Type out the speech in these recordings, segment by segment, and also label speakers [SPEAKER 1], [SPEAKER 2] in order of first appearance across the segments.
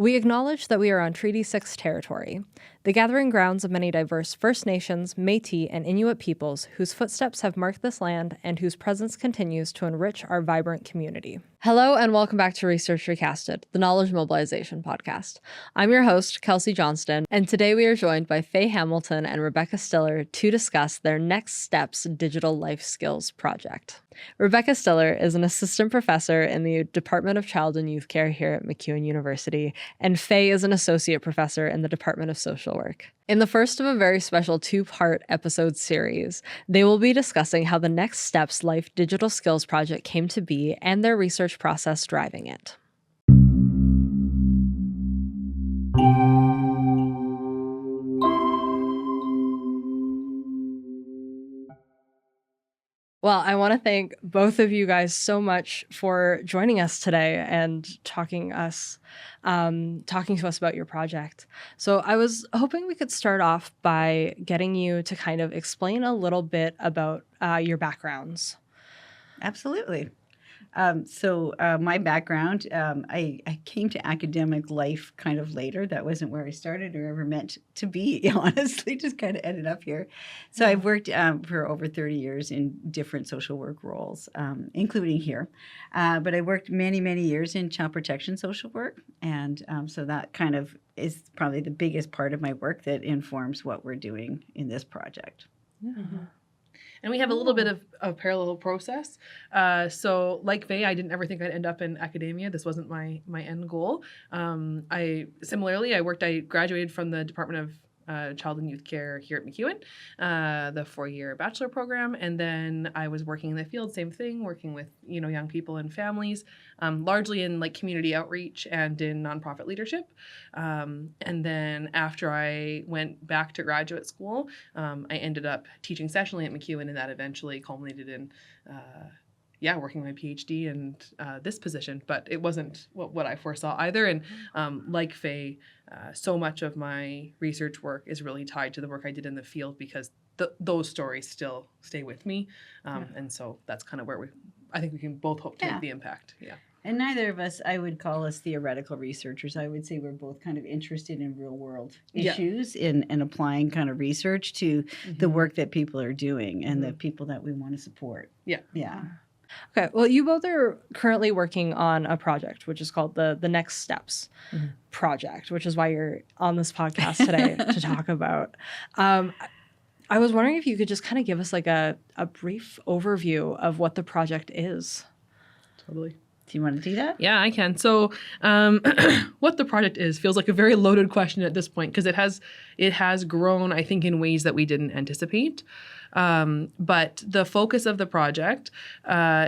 [SPEAKER 1] We acknowledge that we are on Treaty 6 territory, the gathering grounds of many diverse First Nations, Métis, and Inuit peoples whose footsteps have marked this land and whose presence continues to enrich our vibrant community. Hello and welcome back to Research Recasted, the Knowledge Mobilization podcast. I'm your host, Kelsey Johnston, and today we are joined by Faye Hamilton and Rebecca Stiller to discuss their Next Steps Digital Life Skills project. Rebecca Stiller is an assistant professor in the Department of Child and Youth Care here at MacEwan University, and Faye is an associate professor in the Department of Social Work. In the first of a very special two-part episode series, they will be discussing how the Next Steps Life Digital Skills project came to be and their research process driving it. Well, I want to thank both of you guys so much for joining us today and talking to us about your project. So I was hoping we could start off by getting you to kind of explain a little bit about your backgrounds.
[SPEAKER 2] Absolutely. My background, I came to academic life kind of later. That wasn't where I started or ever meant to be, honestly, just kind of ended up here. So I've worked for over 30 years in different social work roles, including here. But I worked many, many years in child protection social work. And so that kind of is probably the biggest part of my work that informs what we're doing in this project.
[SPEAKER 3] Yeah. Mm-hmm. And we have a little bit of a parallel process. So like Faye, I didn't ever think I'd end up in academia. This wasn't my end goal. I graduated from the Department of Child and Youth Care here at MacEwan, the 4-year bachelor program. And then I was working in the field, same thing, working with, young people and families, largely in like community outreach and in nonprofit leadership. And then after I went back to graduate school, I ended up teaching sessionally at MacEwan, and that eventually culminated in working my PhD and this position, but it wasn't what I foresaw either. And like Faye, so much of my research work is really tied to the work I did in the field because those stories still stay with me. And so that's kind of where I think we can both hope to make the impact. Yeah.
[SPEAKER 2] And neither of us, I would call us theoretical researchers. I would say we're both kind of interested in real world issues and applying kind of research to the work that people are doing and the people that we want to support.
[SPEAKER 3] Yeah.
[SPEAKER 2] Yeah.
[SPEAKER 1] Okay, well, you both are currently working on a project, which is called the Next Steps project, which is why you're on this podcast today to talk about. I was wondering if you could just kind of give us like a brief overview of what the project is.
[SPEAKER 3] Totally.
[SPEAKER 2] Do you want to do that?
[SPEAKER 3] Yeah, I can. So what the project is feels like a very loaded question at this point because it has grown, I think, in ways that we didn't anticipate. But the focus of the project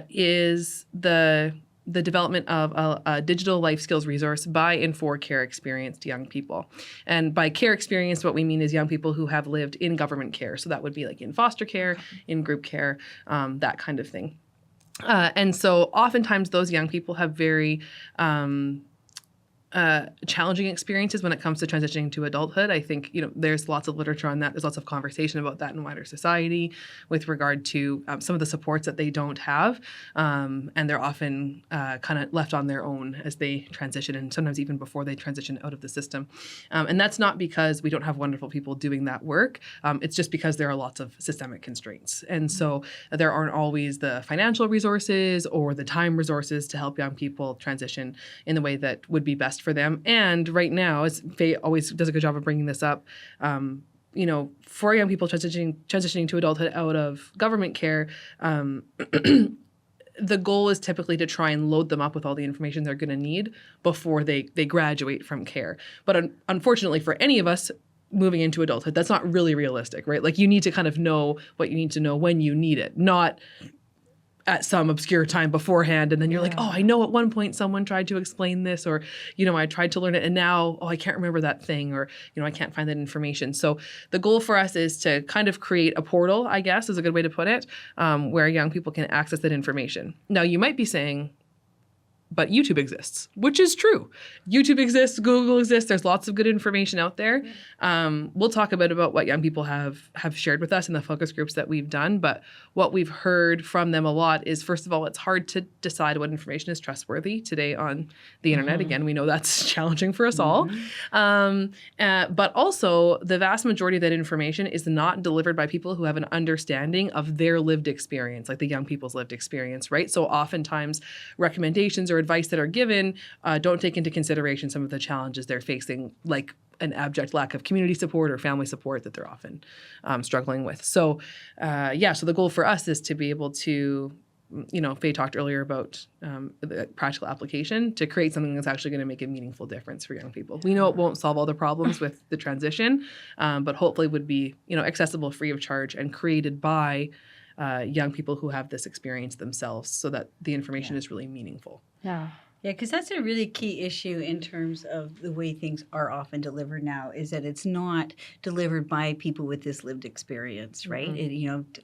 [SPEAKER 3] is the development of a digital life skills resource by and for care experienced young people. And by care experienced, what we mean is young people who have lived in government care. So that would be like in foster care, in group care, that kind of thing. And so oftentimes those young people have very challenging experiences when it comes to transitioning to adulthood. I think, there's lots of literature on that. There's lots of conversation about that in wider society with regard to some of the supports that they don't have. And they're often kind of left on their own as they transition, and sometimes even before they transition out of the system. And that's not because we don't have wonderful people doing that work. It's just because there are lots of systemic constraints. And so there aren't always the financial resources or the time resources to help young people transition in the way that would be best for them. And right now, as Faye always does a good job of bringing this up, for young people transitioning to adulthood out of government care, the goal is typically to try and load them up with all the information they're going to need before they graduate from care. But unfortunately for any of us moving into adulthood, that's not really realistic, right? Like you need to kind of know what you need to know when you need it, not at some obscure time beforehand. And then you're like, oh, I know at one point someone tried to explain this, or, I tried to learn it and now, I can't remember that thing, or, I can't find that information. So the goal for us is to kind of create a portal, I guess is a good way to put it, where young people can access that information. Now you might be saying, but YouTube exists, which is true. YouTube exists, Google exists. There's lots of good information out there. We'll talk a bit about what young people have shared with us in the focus groups that we've done. But what we've heard from them a lot is, first of all, it's hard to decide what information is trustworthy today on the internet. Again, we know that's challenging for us all. But also, the vast majority of that information is not delivered by people who have an understanding of their lived experience, like the young people's lived experience, right? So oftentimes, recommendations or advice that are given don't take into consideration some of the challenges they're facing, like an abject lack of community support or family support that they're often struggling with. So so the goal for us is to be able to, Faye talked earlier about the practical application, to create something that's actually going to make a meaningful difference for young people. We know it won't solve all the problems with the transition, but hopefully would be, accessible free of charge and created by young people who have this experience themselves, so that the information is really meaningful.
[SPEAKER 1] Yeah.
[SPEAKER 2] Yeah, because that's a really key issue in terms of the way things are often delivered now, is that it's not delivered by people with this lived experience, right?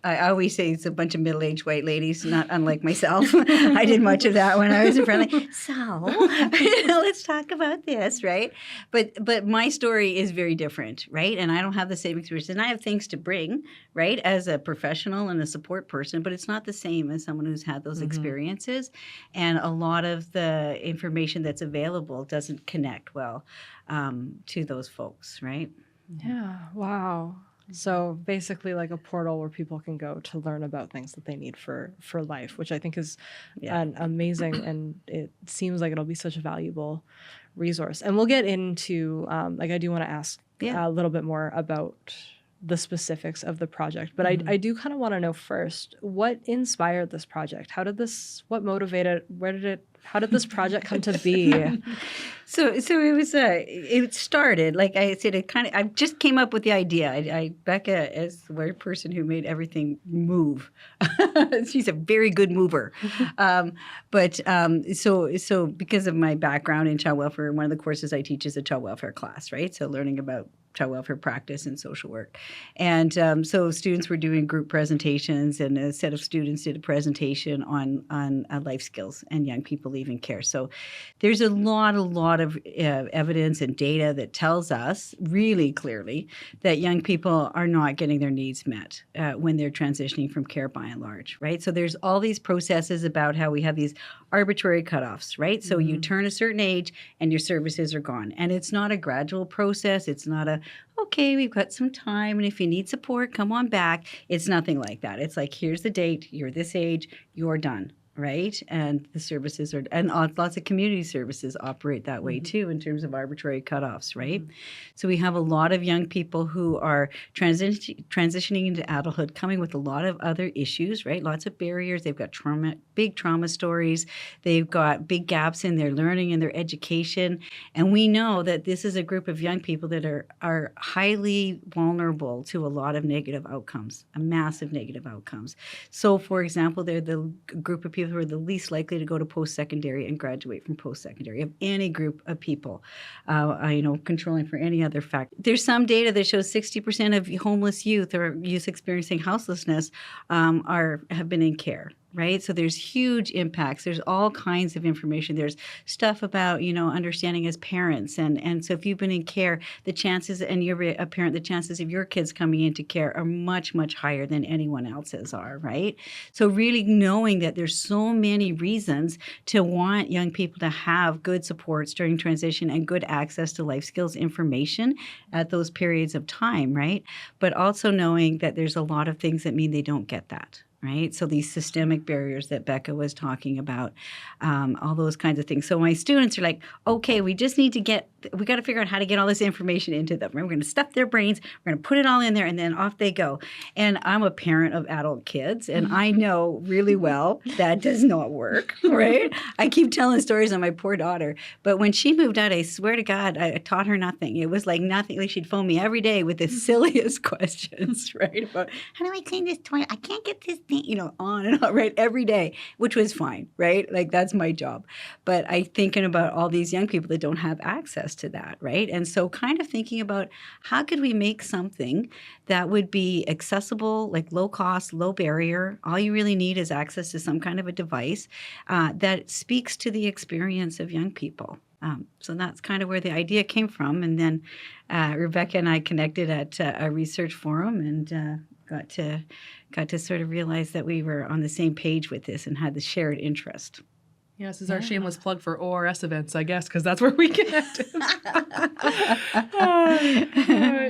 [SPEAKER 2] I always say it's a bunch of middle-aged white ladies, not unlike myself. I did much of that when I was in front. Let's talk about this, right? But my story is very different, right? And I don't have the same experience. And I have things to bring, right, as a professional and a support person, but it's not the same as someone who's had those experiences. And a lot of the information that's available doesn't connect well to those folks, right?
[SPEAKER 1] Yeah. Wow. So basically like a portal where people can go to learn about things that they need for life, which I think is an amazing, and it seems like it'll be such a valuable resource. And we'll get into, I do want to ask a little bit more about the specifics of the project, but I do kind of want to know first, what inspired this project? What motivated, how did this project come to be?
[SPEAKER 2] So it was it started, like I said, I just came up with the idea. Becca is the one person who made everything move. She's a very good mover. So because of my background in child welfare, one of the courses I teach is a child welfare class, right? So learning about child welfare practice and social work. And so students were doing group presentations, and a set of students did a presentation on life skills and young people leaving care. So there's a lot of evidence and data that tells us really clearly that young people are not getting their needs met when they're transitioning from care by and large, right? So there's all these processes about how we have these arbitrary cutoffs, right? So you turn a certain age and your services are gone. And it's not a gradual process. It's not okay, we've got some time, and if you need support, come on back. It's nothing like that. It's like, here's the date, you're this age, you're done. Right? And the services are, and lots of community services operate that way too, in terms of arbitrary cutoffs, right? So we have a lot of young people who are transitioning into adulthood, coming with a lot of other issues, right? Lots of barriers. They've got big trauma stories. They've got big gaps in their learning and their education. And we know that this is a group of young people that are highly vulnerable to a lot of negative outcomes, massive negative outcomes. So, for example, they're the group of people who are the least likely to go to post-secondary and graduate from post-secondary of any group of people, controlling for any other fact. There's some data that shows 60% of homeless youth or youth experiencing houselessness have been in care. Right? So there's huge impacts. There's all kinds of information. There's stuff about, understanding as parents. And so if you've been in care, the chances, and you're a parent, the chances of your kids coming into care are much, much higher than anyone else's are, right? So really knowing that there's so many reasons to want young people to have good supports during transition and good access to life skills information at those periods of time, right? But also knowing that there's a lot of things that mean they don't get that. Right? So these systemic barriers that Becca was talking about, all those kinds of things. So my students are like, okay, we got to figure out how to get all this information into them. We're going to stuff their brains, we're going to put it all in there, and then off they go. And I'm a parent of adult kids, and I know really well that does not work, right? I keep telling stories on my poor daughter, but when she moved out, I swear to God, I taught her nothing. It was like nothing. Like she'd phone me every day with the silliest questions, right? About how do I clean this toilet? I can't get this thing, on and on, right? Every day, which was fine, right? Like that's my job. But I'm thinking about all these young people that don't have access access to that, right? And so kind of thinking about how could we make something that would be accessible, like low cost, low barrier. All you really need is access to some kind of a device that speaks to the experience of young people. So that's kind of where the idea came from. And then Rebecca and I connected at a research forum and got to sort of realize that we were on the same page with this and had the shared interest.
[SPEAKER 3] Yeah, this is our shameless plug for ORS events, I guess, because that's where we connected.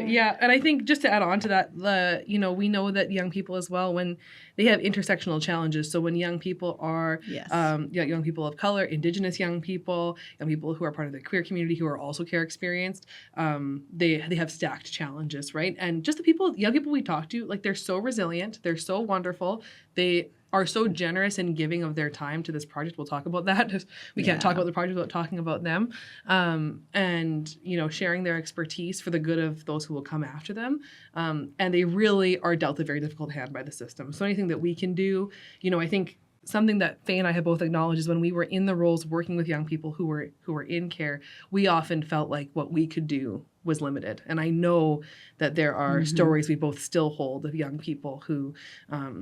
[SPEAKER 3] Yeah, and I think just to add on to that, we know that young people as well, when they have intersectional challenges. So when young people are young people of color, Indigenous young people who are part of the queer community who are also care experienced, they have stacked challenges, right? And just the young people we talk to, like they're so resilient, they're so wonderful, they are so generous and giving of their time to this project. We'll talk about that. We can't talk about the project without talking about them. And, sharing their expertise for the good of those who will come after them. And they really are dealt a very difficult hand by the system. So anything that we can do, I think something that Faye and I have both acknowledged is when we were in the roles working with young people who were in care, we often felt like what we could do was limited. And I know that there are stories we both still hold of young people who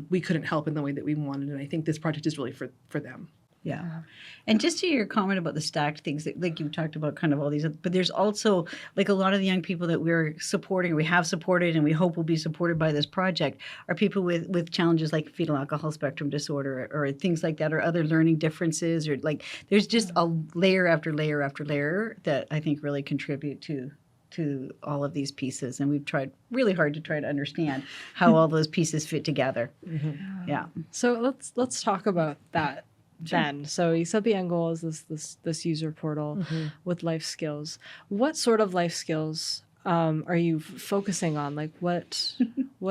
[SPEAKER 3] we couldn't help in the way that we wanted. And I think this project is really for them.
[SPEAKER 2] Yeah. And just to your comment about the stacked things, like you talked about kind of all these, but there's also like a lot of the young people that we're supporting, we have supported, and we hope will be supported by this project are people with challenges like fetal alcohol spectrum disorder or things like that, or other learning differences, or like there's just a layer after layer after layer that I think really contribute to all of these pieces. And we've tried really hard to try to understand how all those pieces fit together. Yeah.
[SPEAKER 1] So let's talk about that. Then, so you said the end goal is this user portal with life skills. What sort of life skills are you focusing on? Like what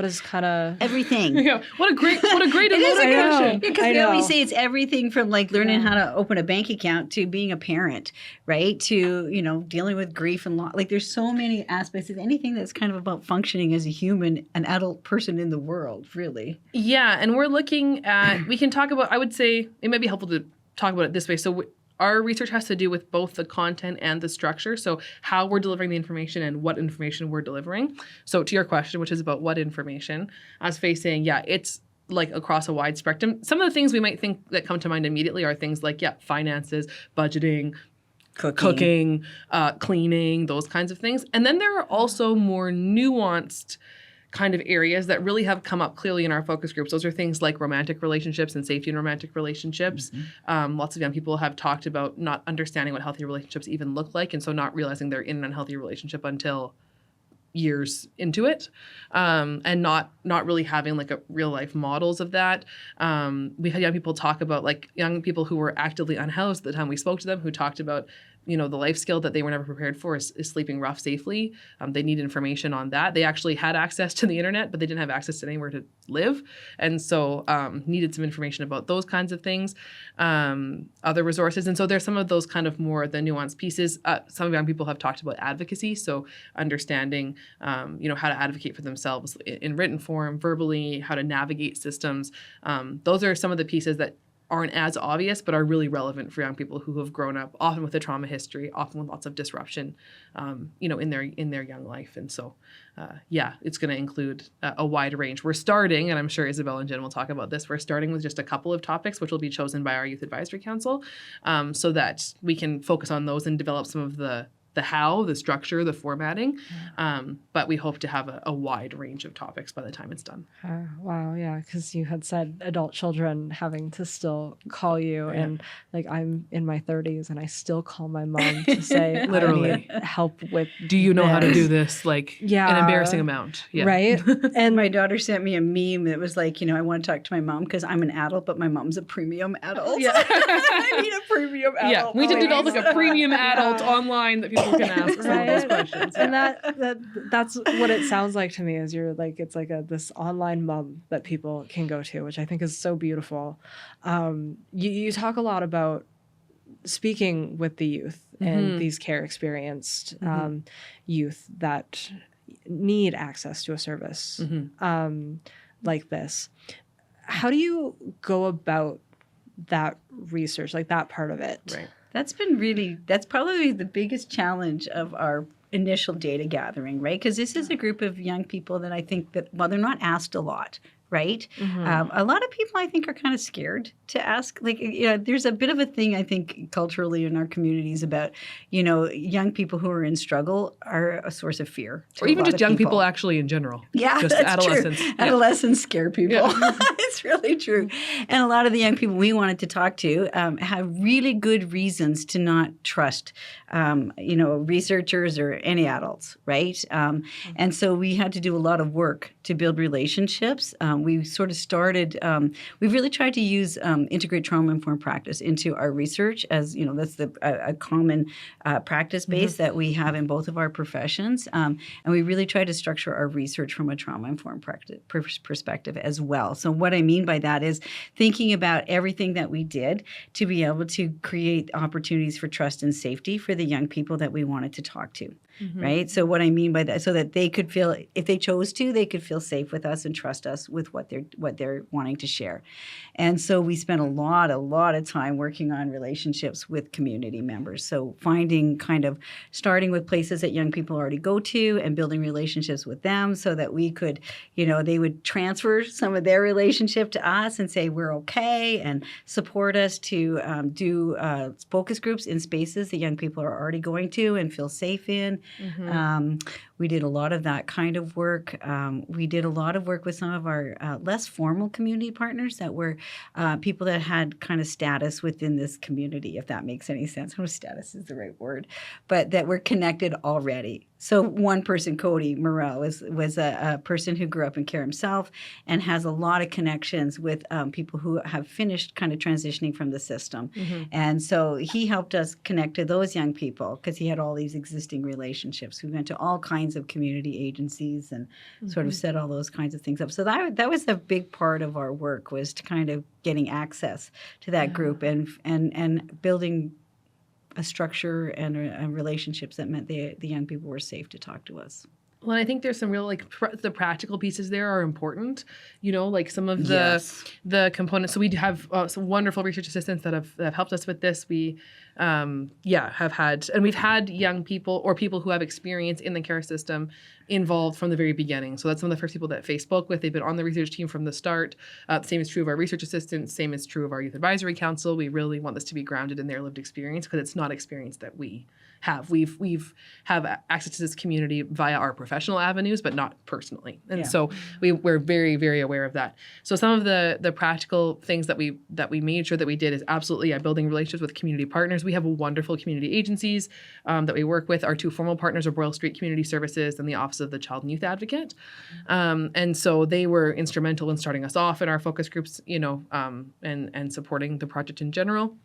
[SPEAKER 1] is kind of
[SPEAKER 2] everything?
[SPEAKER 3] Yeah, what a great introduction.
[SPEAKER 2] Because we always say it's everything from like learning how to open a bank account to being a parent, right? To dealing with grief and loss. Like there's so many aspects of anything that's kind of about functioning as a human, an adult person in the world, really.
[SPEAKER 3] Yeah, and we're looking at. We can talk about. I would say it might be helpful to talk about it this way. So. Our research has to do with both the content and the structure, so how we're delivering the information and what information we're delivering. So to your question, which is about what information, as Faye saying, it's like across a wide spectrum. Some of the things we might think that come to mind immediately are things like, finances, budgeting, cooking, cleaning, those kinds of things. And then there are also more nuanced kind of areas that really have come up clearly in our focus groups. Those are things like romantic relationships and safety in romantic relationships. Lots of young people have talked about not understanding what healthy relationships even look like, and so not realizing they're in an unhealthy relationship until years into it, and not really having like a real life models of that. We had young people talk about like young people who were actively unhoused at the time we spoke to them, who talked about the life skill that they were never prepared for is sleeping rough safely. They need information on that. They actually had access to the internet, but they didn't have access to anywhere to live. And so needed some information about those kinds of things, other resources. And so there's some of those kind of more the nuanced pieces. Some young people have talked about advocacy. So understanding, how to advocate for themselves in written form, verbally, how to navigate systems. Those are some of the pieces that aren't as obvious, but are really relevant for young people who have grown up often with a trauma history, often with lots of disruption, in their young life. And so, it's going to include a wide range. We're starting, and I'm sure Isabel and Jen will talk about this, we're starting with just a couple of topics, which will be chosen by our Youth Advisory Council, so that we can focus on those and develop some of the how, the structure, the formatting. But we hope to have a wide range of topics by the time it's done.
[SPEAKER 1] Wow, yeah, because you had said adult children having to still call you, and like I'm in my 30s and I still call my mom to say
[SPEAKER 3] literally
[SPEAKER 1] I need help with
[SPEAKER 3] do you know
[SPEAKER 1] this.
[SPEAKER 3] How to do this? Like an embarrassing amount. Yeah.
[SPEAKER 1] Right.
[SPEAKER 2] And my daughter sent me a meme that was like, I want to talk to my mom because I'm an adult, but my mom's a premium adult.
[SPEAKER 3] Yeah.
[SPEAKER 2] I need a premium adult.
[SPEAKER 3] Yeah, we need to develop like a premium adult online that people can ask some of those questions.
[SPEAKER 1] And that's what it sounds like to me, is you're like, it's like this online mom that people can go to, which I think is so beautiful. You talk a lot about speaking with the youth and these care experienced youth that need access to a service like this. How do you go about that research, like that part of it?
[SPEAKER 3] Right.
[SPEAKER 2] That's probably the biggest challenge of our initial data gathering, right? Because this is a group of young people that I think that, well, they're not asked a lot, right? A lot of people, I think, are kind of scared to ask. Like, there's a bit of a thing, I think, culturally in our communities about, young people who are in struggle are a source of fear.
[SPEAKER 3] Or even just young people actually in general.
[SPEAKER 2] Yeah,
[SPEAKER 3] just
[SPEAKER 2] that's
[SPEAKER 3] adolescents.
[SPEAKER 2] true.
[SPEAKER 3] Yeah.
[SPEAKER 2] Adolescents scare people.
[SPEAKER 3] Yeah.
[SPEAKER 2] It's really true. And a lot of the young people we wanted to talk to have really good reasons to not trust, researchers or any adults, right? And so we had to do a lot of work to build relationships. We sort of started, we really tried to use integrate trauma-informed practice into our research as, that's a common practice base that we have in both of our professions. And we really tried to structure our research from a trauma-informed perspective as well. So what I mean by that is thinking about everything that we did to be able to create opportunities for trust and safety for the young people that we wanted to talk to. Right? So what I mean by that, so that they could feel, if they chose to, they could feel safe with us and trust us with what they're wanting to share. And so we spent a lot of time working on relationships with community members. So starting with places that young people already go to and building relationships with them so that we could, they would transfer some of their relationship to us and say we're okay and support us to do focus groups in spaces that young people are already going to and feel safe in. We did a lot of that kind of work. We did a lot of work with some of our less formal community partners that were people that had kind of status within this community, if that makes any sense. I don't know if status is the right word, but that were connected already. So one person, Cody Morel, was a person who grew up in care himself and has a lot of connections with people who have finished kind of transitioning from the system. And so he helped us connect to those young people because he had all these existing relationships. We went to all kinds of community agencies and sort of set all those kinds of things up. So that was a big part of our work, was to kind of getting access to that group and building a structure and relationships that meant the young people were safe to talk to us.
[SPEAKER 3] Well, I think there's some real the practical pieces there are important. Like some of the components. So we have some wonderful research assistants that have helped us with this. We have had, and we've had young people or people who have experience in the care system involved from the very beginning. So that's some of the first people that Faye spoke with. They've been on the research team from the start. Same is true of our research assistants. Same is true of our youth advisory council. We really want this to be grounded in their lived experience because it's not experience that we have. We've have access to this community via our professional avenues, but not personally. And so we're very, very aware of that. So some of the practical things that we made sure that we did is absolutely building relationships with community partners. We have wonderful community agencies that we work with. Our two formal partners are Boyle Street Community Services and the Office of the Child and Youth Advocate. And so they were instrumental in starting us off in our focus groups, and supporting the project in general.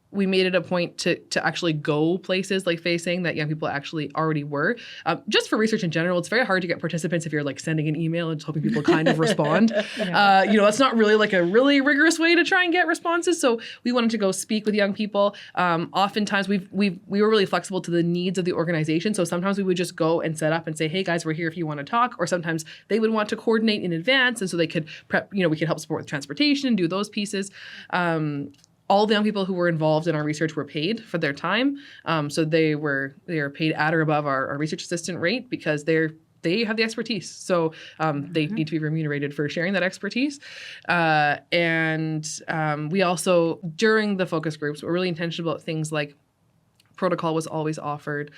[SPEAKER 3] We made it a point to actually go places like Faye saying that young people actually already were. Just for research in general, it's very hard to get participants if you're sending an email and just hoping people kind of respond. That's not really a really rigorous way to try and get responses. So we wanted to go speak with young people. Oftentimes we were really flexible to the needs of the organization. So sometimes we would just go and set up and say, hey guys, we're here if you want to talk. Or sometimes they would want to coordinate in advance. And so they could prep, we could help support with transportation, do those pieces. All the young people who were involved in our research were paid for their time. So they are paid at or above our research assistant rate because they have the expertise. So they need to be remunerated for sharing that expertise. And we also, during the focus groups, were really intentional about things like protocol was always offered.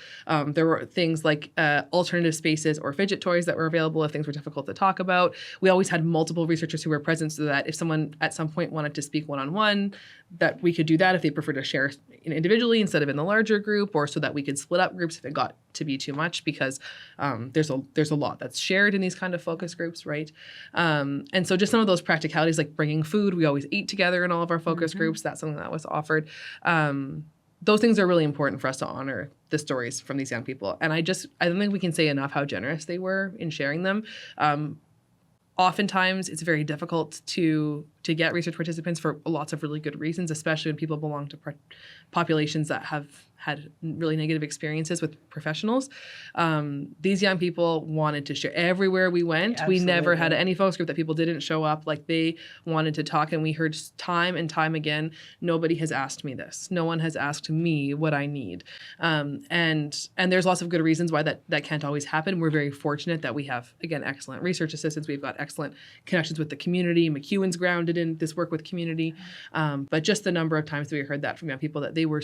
[SPEAKER 3] There were things like alternative spaces or fidget toys that were available if things were difficult to talk about. We always had multiple researchers who were present so that if someone at some point wanted to speak one-on-one, that we could do that if they prefer to share individually instead of in the larger group, or so that we could split up groups if it got to be too much, because there's a lot that's shared in these kind of focus groups, right? And so just some of those practicalities like bringing food, we always ate together in all of our focus groups. That's something that was offered. Those things are really important for us to honor the stories from these young people. And I don't think we can say enough how generous they were in sharing them. Oftentimes it's very difficult to to get research participants for lots of really good reasons, especially when people belong to populations that have had really negative experiences with professionals. These young people wanted to share everywhere we went. We never had any focus group that people didn't show up. Like, they wanted to talk, and we heard time and time again, nobody has asked me this. No one has asked me what I need. And there's lots of good reasons why that can't always happen. We're very fortunate that we have, again, excellent research assistants. We've got excellent connections with the community. MacEwan's grounded in this work with community. But just the number of times that we heard that from young people, that they were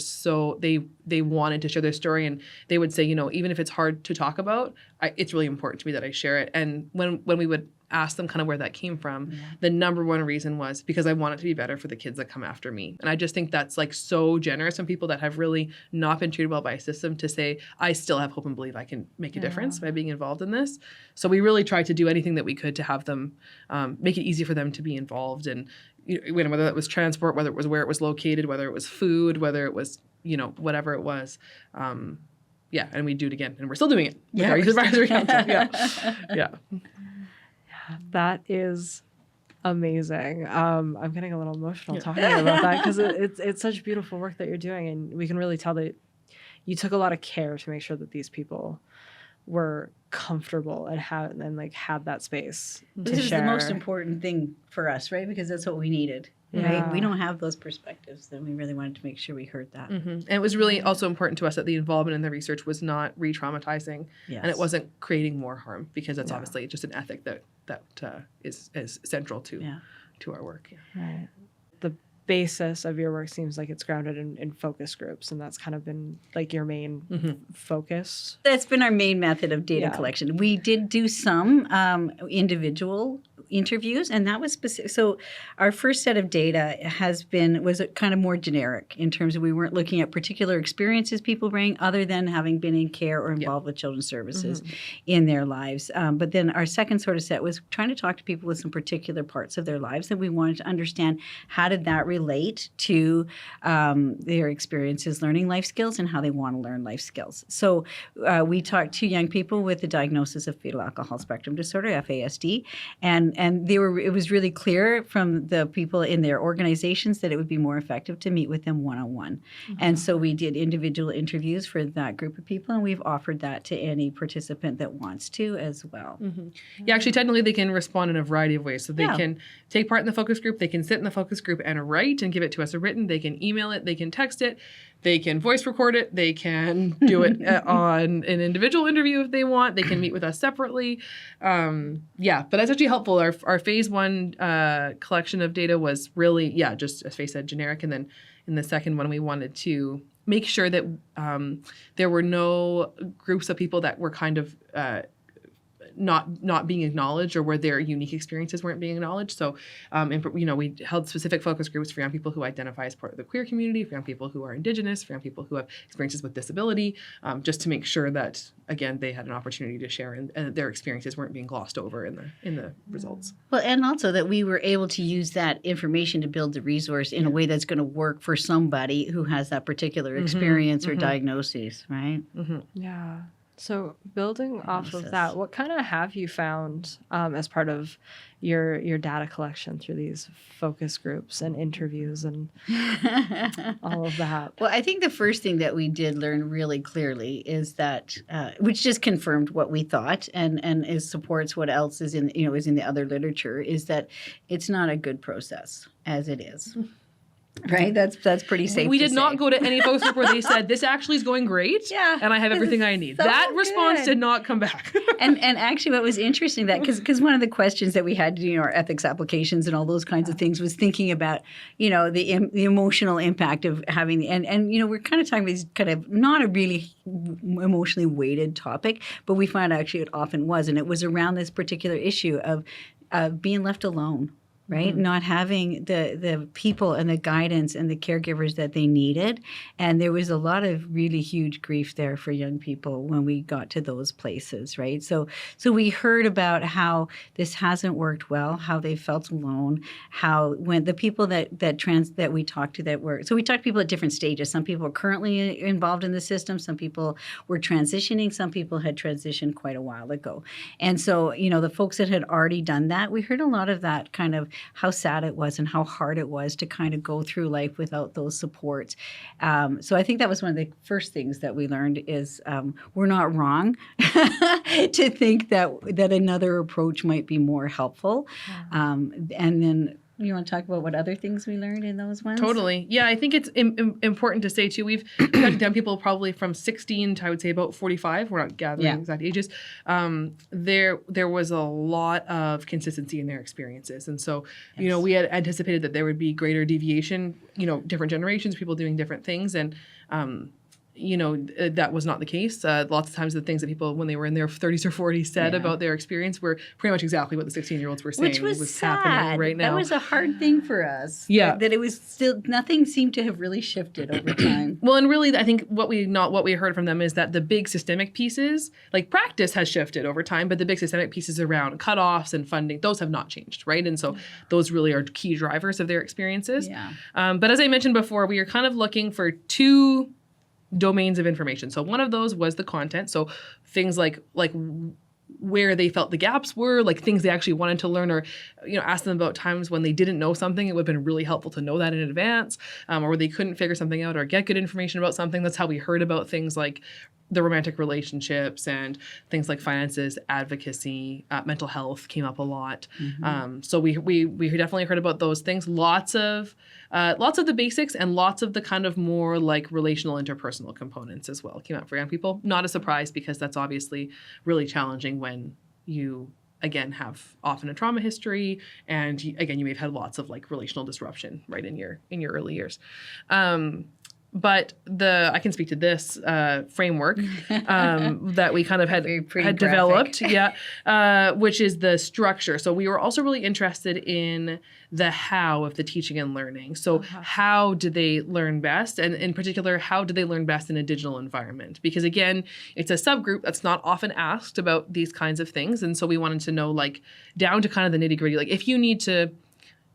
[SPEAKER 3] they wanted to share their story, and they would say, even if it's hard to talk about, it's really important to me that I share it. And when we would ask them kind of where that came from, the number one reason was because I want it to be better for the kids that come after me. And I just think that's like so generous from people that have really not been treated well by a system to say, I still have hope and believe I can make a difference by being involved in this. So we really tried to do anything that we could to have them, make it easy for them to be involved. And whether that was transport, whether it was where it was located, whether it was food, whether it was, whatever it was. And we do it again. And we're still doing it with our Youth Advisory Council. Yeah.
[SPEAKER 1] That is amazing. I'm getting a little emotional talking about that, because it's such beautiful work that you're doing, and we can really tell that you took a lot of care to make sure that these people were comfortable and had that space to
[SPEAKER 2] This is
[SPEAKER 1] share.
[SPEAKER 2] the most important thing for us, right? Because that's what we needed. Right? We don't have those perspectives, then we really wanted to make sure we heard that.
[SPEAKER 3] And it was really also important to us that the involvement in the research was not re-traumatizing, and it wasn't creating more harm, because that's obviously just an ethic that is central to our work.
[SPEAKER 1] Right. The basis of your work seems like it's grounded in focus groups, and that's kind of been like your main focus.
[SPEAKER 2] That's been our main method of data collection. We did do some individual interviews, and that was specific. So our first set of data was kind of more generic in terms of, we weren't looking at particular experiences people bring other than having been in care or involved with children's services in their lives. But then our second sort of set was trying to talk to people with some particular parts of their lives that we wanted to understand, how did that relate to their experiences learning life skills and how they want to learn life skills. So we talked to young people with the diagnosis of fetal alcohol spectrum disorder, FASD, and it was really clear from the people in their organizations that it would be more effective to meet with them one-on-one. And so we did individual interviews for that group of people, and we've offered that to any participant that wants to as well.
[SPEAKER 3] Yeah, actually, technically, they can respond in a variety of ways. So they can take part in the focus group, they can sit in the focus group and write and give it to us written, they can email it, they can text it, they can voice record it, they can do it on an individual interview if they want, they can meet with us separately. But that's actually helpful. Our phase one collection of data was really, just as Faye said, generic. And then in the second one, we wanted to make sure that there were no groups of people that were kind of not being acknowledged, or where their unique experiences weren't being acknowledged. So, we held specific focus groups for young people who identify as part of the queer community, for young people who are Indigenous, for young people who have experiences with disability, just to make sure that, again, they had an opportunity to share, and their experiences weren't being glossed over in the results.
[SPEAKER 2] Well, and also that we were able to use that information to build the resource in a way that's going to work for somebody who has that particular experience or diagnosis, right?
[SPEAKER 1] Yeah. So building off of that, what kind of have you found as part of your data collection through these focus groups and interviews and all of that?
[SPEAKER 2] Well, I think the first thing that we did learn really clearly is that, which just confirmed what we thought and supports what else is in the other literature, is that it's not a good process as it is. Right? That's pretty safe.
[SPEAKER 3] We did not go to any focus group where they said, this actually is going great, and I have everything I need. That response did not come back.
[SPEAKER 2] and actually what was interesting, that because one of the questions that we had to our ethics applications and all those kinds of things was thinking about, the emotional impact of having, and we're kind of talking about these kind of not a really emotionally weighted topic, but we find actually it often was, and it was around this particular issue of being left alone. Right? Not having the people and the guidance and the caregivers that they needed. And there was a lot of really huge grief there for young people when we got to those places, right? So we heard about how this hasn't worked well, how they felt alone, how when the people that we talked to we talked to people at different stages. Some people are currently involved in the system, some people were transitioning, some people had transitioned quite a while ago. And so, the folks that had already done that, we heard a lot of that kind of how sad it was and how hard it was to kind of go through life without those supports. So I think that was one of the first things that we learned is we're not wrong to think that another approach might be more helpful. And then you want to talk about what other things we learned in those ones?
[SPEAKER 3] Totally. Yeah, I think it's important to say, too, we've got down people probably from 16 to, I would say, about 45. We're not gathering exact ages. There was a lot of consistency in their experiences. And so, you know, we had anticipated that there would be greater deviation, you know, different generations, people doing different things. And, you know, that was not the case. Lots of times the things that people, when they were in their 30s or 40s, said about their experience were pretty much exactly what the 16-year-olds were saying.
[SPEAKER 2] Which was sad.
[SPEAKER 3] Happening right now.
[SPEAKER 2] That was a hard thing for us.
[SPEAKER 3] Yeah.
[SPEAKER 2] That it was still, nothing seemed to have really shifted over time.
[SPEAKER 3] Well, and really, I think what we heard from them is that the big systemic pieces, like practice has shifted over time, but the big systemic pieces around cutoffs and funding, those have not changed, right? And so those really are key drivers of their experiences.
[SPEAKER 2] Yeah.
[SPEAKER 3] But as I mentioned before, we are kind of looking for two domains of information. So one of those was the content. So things like where they felt the gaps were, like things they actually wanted to learn, or, you know, ask them about times when they didn't know something. It would have been really helpful to know that in advance, or they couldn't figure something out or get good information about something. That's how we heard about things like the romantic relationships and things like finances, advocacy, mental health came up a lot. So we definitely heard about those things. Lots of the basics and lots of the kind of more like relational interpersonal components as well came out for young people. Not a surprise, because that's obviously really challenging when you, again, have often a trauma history, and you may have had lots of like relational disruption right in your early years. But I can speak to this framework that we kind of had developed, which is the structure. So we were also really interested in the how of the teaching and learning. So how do they learn best? And in particular, how do they learn best in a digital environment? Because again, it's a subgroup that's not often asked about these kinds of things. And so we wanted to know, like, down to kind of the nitty gritty, like if you need to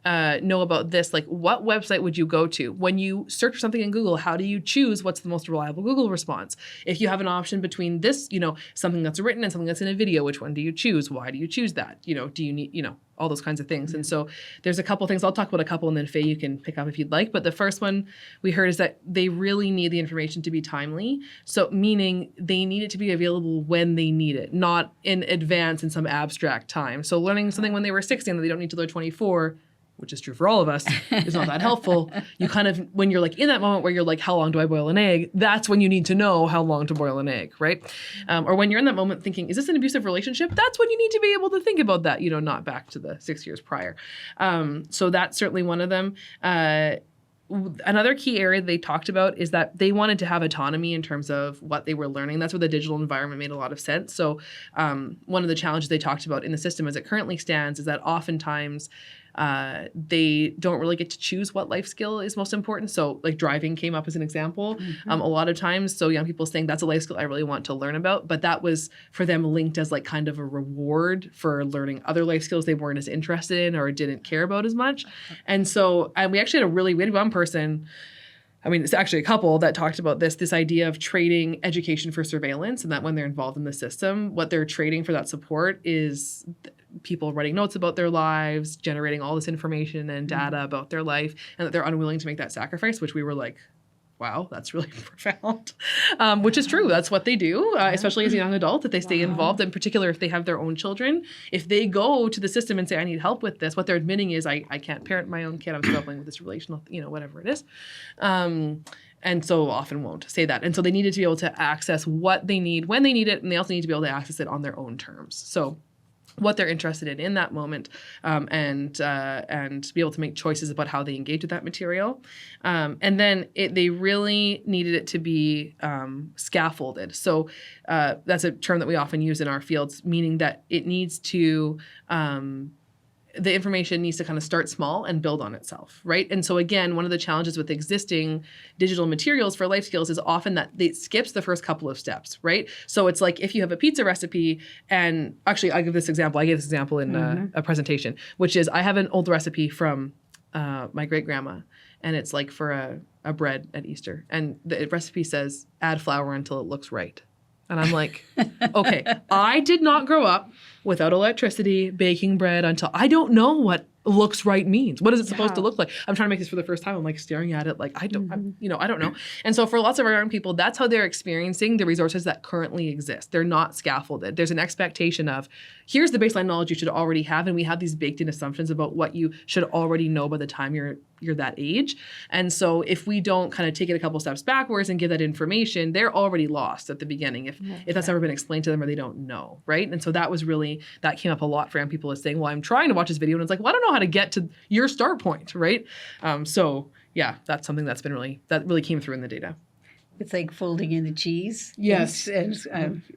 [SPEAKER 3] know about this, like what website would you go to? When you search for something in Google, how do you choose what's the most reliable Google response? If you have an option between this, you know, something that's written and something that's in a video, which one do you choose? Why do you choose that? You know, do you need, you know, all those kinds of things. And so there's a couple things. I'll talk about a couple, and then Faye, you can pick up if you'd like. But the first one we heard is that they really need the information to be timely. So meaning they need it to be available when they need it, not in advance in some abstract time. So learning something when they were 16 that they don't need to learn 24, which is true for all of us, is not that helpful. You kind of, when you're like in that moment where you're like, how long do I boil an egg? That's when you need to know how long to boil an egg, right? Or when you're in that moment thinking, is this an abusive relationship? That's when you need to be able to think about that, you know, not back to the 6 years prior. So that's certainly one of them. Another key area they talked about is that they wanted to have autonomy in terms of what they were learning. That's where the digital environment made a lot of sense. So one of the challenges they talked about in the system as it currently stands is that oftentimes they don't really get to choose what life skill is most important. So like driving came up as an example a lot of times. So young people saying that's a life skill I really want to learn about, but that was for them linked as like kind of a reward for learning other life skills they weren't as interested in or didn't care about as much. And so we actually we had one person, I mean, it's actually a couple that talked about this idea of trading education for surveillance, and that when they're involved in the system, what they're trading for that support is people writing notes about their lives, generating all this information and data about their life, and that they're unwilling to make that sacrifice, which we were like, wow, that's really profound, which is true. That's what they do, especially as a young adult, that they stay involved, in particular if they have their own children. If they go to the system and say, I need help with this, what they're admitting is, I can't parent my own kid, I'm struggling with this relational, you know, whatever it is. And so often won't say that. And so they needed to be able to access what they need when they need it, and they also need to be able to access it on their own terms. So what they're interested in that moment, and be able to make choices about how they engage with that material. And then they really needed it to be scaffolded. So that's a term that we often use in our fields, meaning that it needs to the information needs to kind of start small and build on itself, right? And so again, one of the challenges with existing digital materials for life skills is often that it skips the first couple of steps, right? So it's like if you have a pizza recipe, and actually I gave this example in a presentation, which is I have an old recipe from my great-grandma, and it's like for a bread at Easter. And the recipe says, add flour until it looks right. And I'm like, okay, I did not grow up without electricity, baking bread until I don't know what looks right means. What is it supposed to
[SPEAKER 1] Yeah.
[SPEAKER 3] look like? I'm trying to make this for the first time. I'm like staring at it like I don't know. And so for lots of our young people, that's how they're experiencing the resources that currently exist. They're not scaffolded. There's an expectation of here's the baseline knowledge you should already have, and we have these baked in assumptions about what you should already know by the time you're that age. And so if we don't kind of take it a couple steps backwards and give that information, they're already lost at the beginning if that's never been explained to them or they don't know, right? And so that came up a lot for young people, is saying, well, I'm trying to watch this video and it's like, well, I don't know how to get to your start point, right? So yeah, that's something that really came through in the data.
[SPEAKER 2] It's like folding in the cheese.
[SPEAKER 3] Yes.
[SPEAKER 2] And
[SPEAKER 3] If you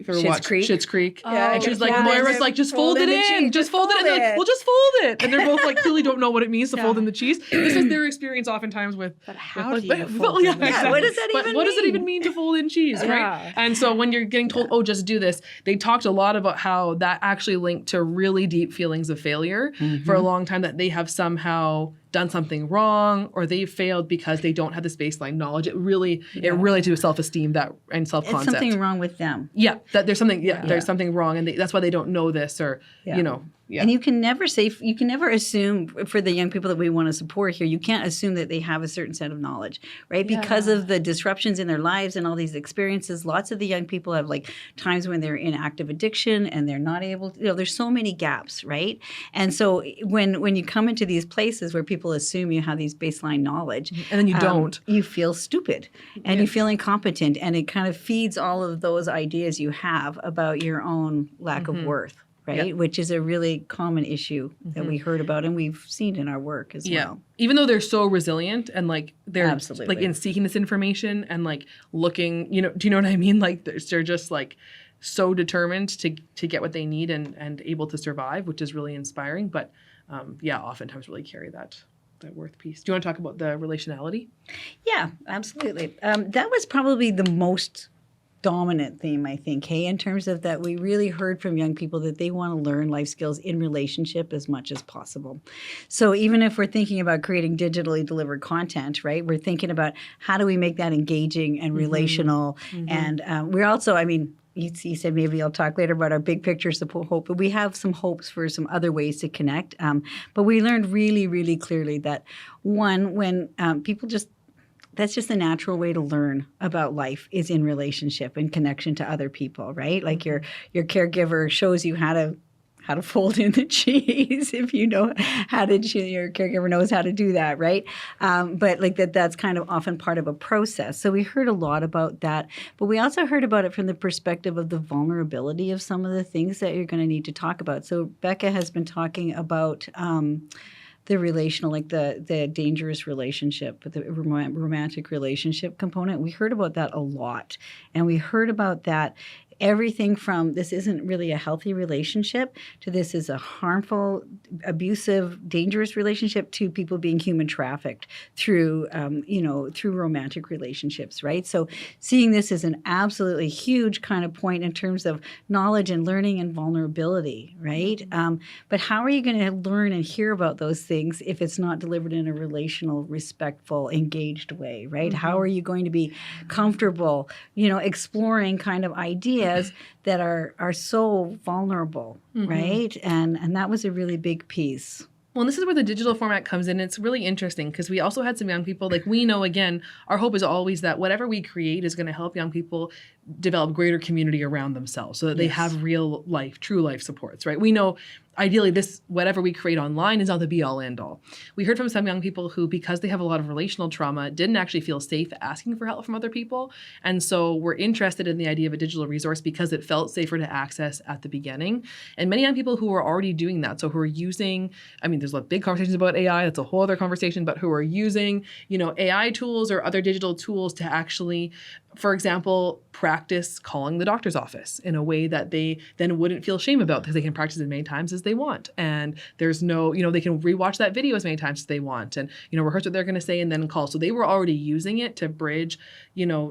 [SPEAKER 3] ever
[SPEAKER 2] Schitt's
[SPEAKER 3] watched
[SPEAKER 2] Creek.
[SPEAKER 3] Schitt's Creek.
[SPEAKER 2] Yeah,
[SPEAKER 3] And she's like,
[SPEAKER 2] yeah.
[SPEAKER 3] Moira's like, just fold it
[SPEAKER 2] the
[SPEAKER 3] in.
[SPEAKER 2] cheese,
[SPEAKER 3] Just fold it in. They're like, well, just fold it. And they're both like, clearly don't know what it means to fold in the cheese. This is their experience oftentimes with.
[SPEAKER 1] But how
[SPEAKER 3] with,
[SPEAKER 1] do
[SPEAKER 3] like,
[SPEAKER 1] you
[SPEAKER 3] but-
[SPEAKER 1] fold
[SPEAKER 3] yeah,
[SPEAKER 1] in the
[SPEAKER 3] exactly.
[SPEAKER 2] what does that
[SPEAKER 3] But
[SPEAKER 2] even
[SPEAKER 3] what does it
[SPEAKER 2] mean?
[SPEAKER 3] even mean to fold in cheese, right?
[SPEAKER 1] Yeah.
[SPEAKER 3] And so when you're getting told, oh, just do this, they talked a lot about how that actually linked to really deep feelings of failure for a long time, that they have somehow done something wrong or they failed because they don't have this baseline knowledge. It really to do with self-esteem and self-concept.
[SPEAKER 2] It's something wrong with them.
[SPEAKER 3] Yeah, that there's something wrong, and that's why they don't know this, or
[SPEAKER 2] Yeah. And you can never assume, for the young people that we want to support here, you can't assume that they have a certain set of knowledge, right? Because of the disruptions in their lives and all these experiences, lots of the young people have like times when they're in active addiction and they're not able to, there's so many gaps, right? And so when you come into these places where people assume you have these baseline knowledge,
[SPEAKER 3] and then you don't,
[SPEAKER 2] you feel stupid and you feel incompetent, and it kind of feeds all of those ideas you have about your own lack of worth. Right,
[SPEAKER 3] Yep.
[SPEAKER 2] which is a really common issue that we heard about and we've seen in our work as well.
[SPEAKER 3] Even though they're so resilient and like they're
[SPEAKER 2] Absolutely.
[SPEAKER 3] like in seeking this information and like looking, do you know what I mean? Like they're just like so determined to get what they need and able to survive, which is really inspiring. But oftentimes really carry that worth piece. Do you want to talk about the relationality?
[SPEAKER 2] Yeah, absolutely. That was probably the most dominant theme, I think, in terms of that we really heard from young people that they want to learn life skills in relationship as much as possible. So even if we're thinking about creating digitally delivered content, right, we're thinking about how do we make that engaging and relational. And we're also, you said maybe I'll talk later about our big picture support hope, but we have some hopes for some other ways to connect. But we learned really, really clearly that one, when people that's just a natural way to learn about life is in relationship and connection to other people, right? Like your caregiver shows you how to fold in the cheese if you know how to. Your caregiver knows how to do that, right? But like that's kind of often part of a process. So we heard a lot about that, but we also heard about it from the perspective of the vulnerability of some of the things that you're going to need to talk about. So Becca has been talking about the relational, like the dangerous relationship, the romantic relationship component. We heard about that a lot. And we heard about that everything from this isn't really a healthy relationship to this is a harmful, abusive, dangerous relationship to people being human trafficked through romantic relationships, right? So seeing this as an absolutely huge kind of point in terms of knowledge and learning and vulnerability, right? But how are you going to learn and hear about those things if it's not delivered in a relational, respectful, engaged way, right? How are you going to be comfortable, exploring kind of ideas that are so vulnerable, right? And that was a really big piece.
[SPEAKER 3] Well, and this is where the digital format comes in. It's really interesting because we also had some young people, like we know, again, our hope is always that whatever we create is going to help young people develop greater community around themselves so that they have real life, true life supports, right? We know ideally this, whatever we create online is not the be all end all. We heard from some young people who, because they have a lot of relational trauma, didn't actually feel safe asking for help from other people. And so we're interested in the idea of a digital resource because it felt safer to access at the beginning. And many young people who are already doing that, so who are using, there's a lot of big conversations about AI, that's a whole other conversation, but who are using, AI tools or other digital tools to actually, for example, practice calling the doctor's office in a way that they then wouldn't feel shame about because they can practice as many times as they want. And there's no, they can rewatch that video as many times as they want and, rehearse what they're going to say and then call. So they were already using it to bridge,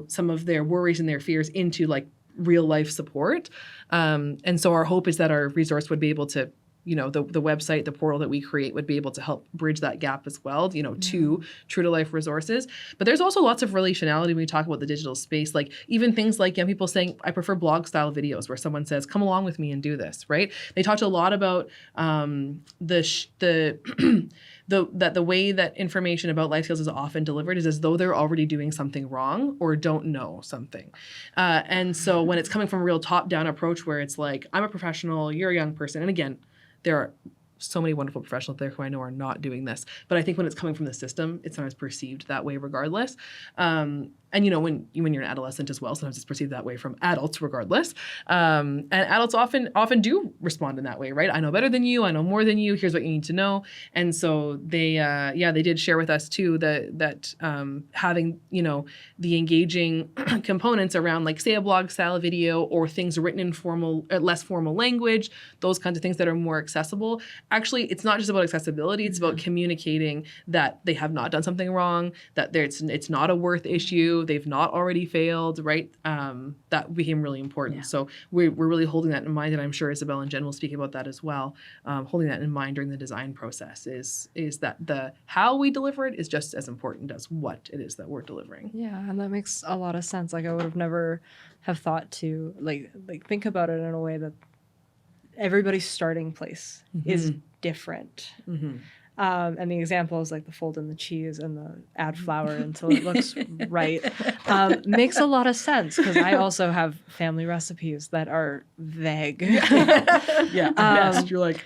[SPEAKER 3] some of their worries and their fears into like real life support. And so our hope is that our resource would be able to the website, the portal that we create would be able to help bridge that gap as well, to true to life resources. But there's also lots of relationality when we talk about the digital space, like even things like young people saying, I prefer blog style videos where someone says, come along with me and do this, right? They talked a lot about the way that information about life skills is often delivered is as though they're already doing something wrong or don't know something. And so when it's coming from a real top-down approach where it's like, I'm a professional, you're a young person. And again, there are so many wonderful professionals there who I know are not doing this. But I think when it's coming from the system, it's sometimes perceived that way regardless. And when you're an adolescent as well, sometimes it's perceived that way from adults regardless. And adults often do respond in that way, right? I know better than you. I know more than you. Here's what you need to know. And so they did share with us too that having, the engaging components around like say a blog style video or things written in less formal language, those kinds of things that are more accessible. Actually, it's not just about accessibility. It's about communicating that they have not done something wrong, that it's not a worth issue. They've not already failed, right? That became really important.
[SPEAKER 2] Yeah.
[SPEAKER 3] So we're really holding that in mind, and I'm sure Isabel and Jen will speak about that as well. Holding that in mind during the design process is that the how we deliver it is just as important as what it is that we're delivering.
[SPEAKER 1] Yeah, and that makes a lot of sense. Like I would have never have thought to like think about it in a way that everybody's starting place is different.
[SPEAKER 3] Mm-hmm.
[SPEAKER 1] And the example is like the fold in the cheese and the add flour until it looks right. Makes a lot of sense because I also have family recipes that are vague.
[SPEAKER 3] Yeah, at best. You're like,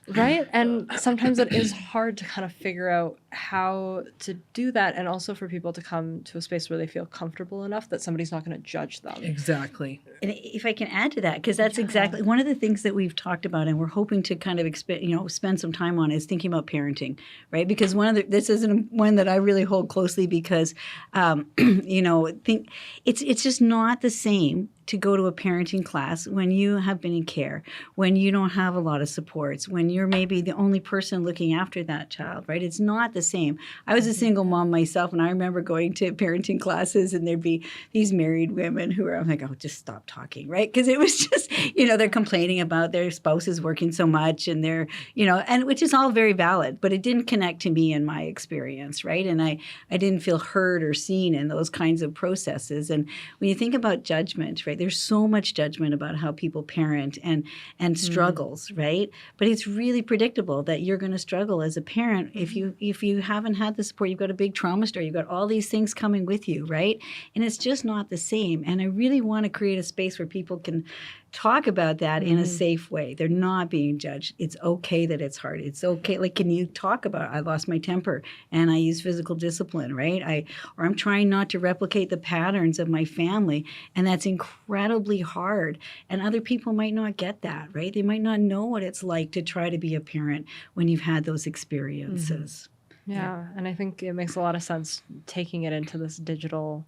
[SPEAKER 1] right? And sometimes it is hard to kind of figure out how to do that, and also for people to come to a space where they feel comfortable enough that somebody's not going to judge them.
[SPEAKER 3] Exactly.
[SPEAKER 2] And if I can add to that, because that's exactly one of the things that we've talked about, and we're hoping to kind of spend some time on is thinking about parenting, right? Because this isn't one that I really hold closely because, think it's just not the same to go to a parenting class when you have been in care, when you don't have a lot of supports, when you're maybe the only person looking after that child, right? It's not the same. I was a single mom myself, and I remember going to parenting classes, and there'd be these married women who were, I'm like, oh, just stop talking, right? Because it was just, they're complaining about their spouses working so much, and they're, and which is all very valid, but it didn't connect to me in my experience, right? And I didn't feel heard or seen in those kinds of processes. And when you think about judgment, right? There's so much judgment about how people parent and struggles, right? But it's really predictable that you're going to struggle as a parent if you haven't had the support. You've got a big trauma story. You've got all these things coming with you, right? And it's just not the same. And I really want to create a space where people can talk about that in a safe way. They're not being judged. It's okay that it's hard. It's okay. Like, can you talk about, I lost my temper and I use physical discipline, right? I'm trying not to replicate the patterns of my family, and that's incredibly hard. And other people might not get that, right? They might not know what it's like to try to be a parent when you've had those experiences.
[SPEAKER 1] Yeah, and I think it makes a lot of sense taking it into this digital